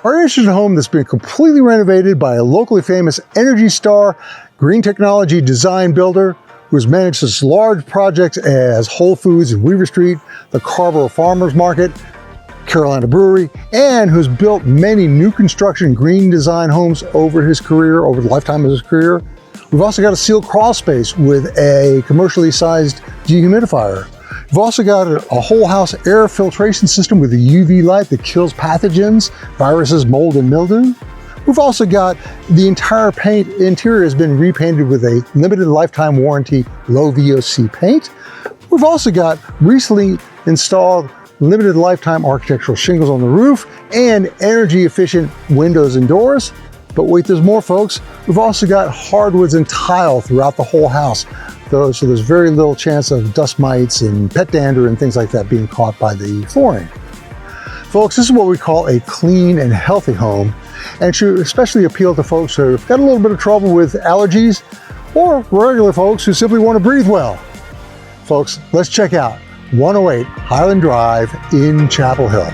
Are you interested in a home that's been completely renovated by a locally famous Energy Star green technology design builder who's managed such large projects as Whole Foods in Weaver Street, the Carborough Farmers Market, Carolina Brewery, and who's built many new construction green design homes over the lifetime of his career? We've also got a sealed crawl space with a commercially sized dehumidifier. We've also got a whole house air filtration system with a UV light that kills pathogens, viruses, mold, and mildew. We've also got the entire interior has been repainted with a limited lifetime warranty low VOC paint. We've also got recently installed limited lifetime architectural shingles on the roof and energy efficient windows and doors. But wait, there's more, folks. We've also got hardwoods and tile throughout the whole house. So there's very little chance of dust mites and pet dander and things like that being caught by the flooring. Folks, this is what we call a clean and healthy home, and should especially appeal to folks who have got a little bit of trouble with allergies or regular folks who simply want to breathe well. Folks, let's check out 108 Highland Drive in Chapel Hill.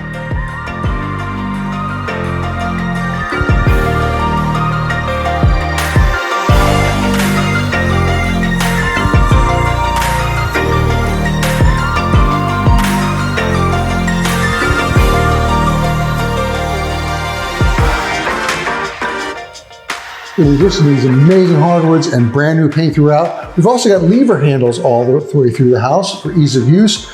In addition to these amazing hardwoods and brand new paint throughout, we've also got lever handles all the way through the house for ease of use.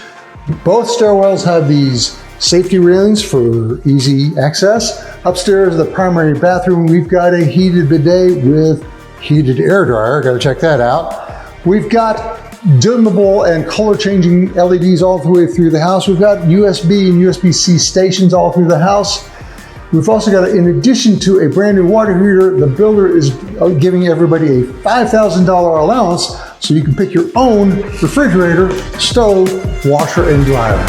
Both stairwells have these safety railings for easy access. Upstairs, the primary bathroom, we've got a heated bidet with heated air dryer. Got to check that out. We've got dimmable and color changing LEDs all the way through the house. We've got USB and USB-C stations all through the house. We've also got, in addition to a brand new water heater, the builder is giving everybody a $5,000 allowance so you can pick your own refrigerator, stove, washer, and dryer.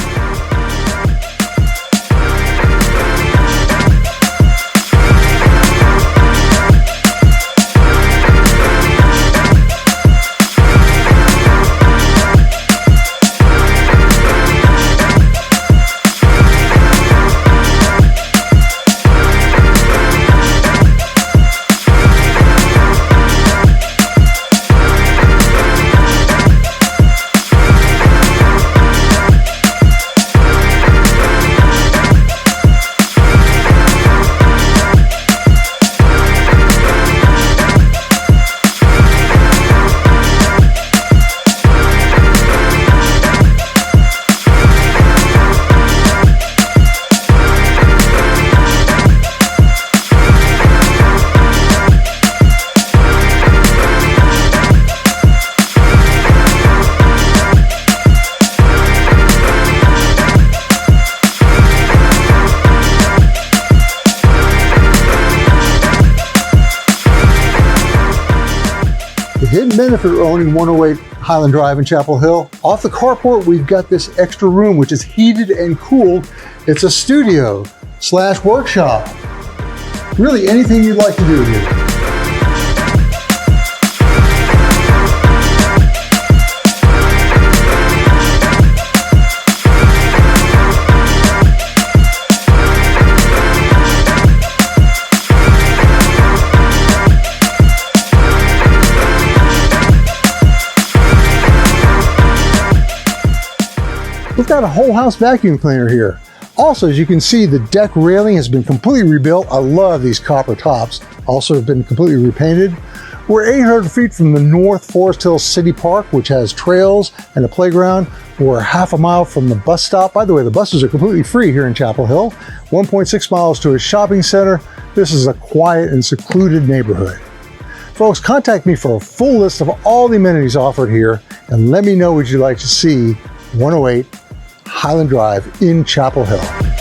Hidden benefit of owning 108 Highland Drive in Chapel Hill. Off the carport, we've got this extra room, which is heated and cooled. It's a studio / workshop. Really anything you'd like to do here. We've got a whole house vacuum cleaner here. Also, as you can see, the deck railing has been completely rebuilt. I love these copper tops. Also have been completely repainted. We're 800 feet from the North Forest Hills City Park, which has trails and a playground. We're half a mile from the bus stop. By the way, the buses are completely free here in Chapel Hill. 1.6 miles to a shopping center. This is a quiet and secluded neighborhood. Folks, contact me for a full list of all the amenities offered here, and let me know what you'd like to see. 108 Highland Drive in Chapel Hill.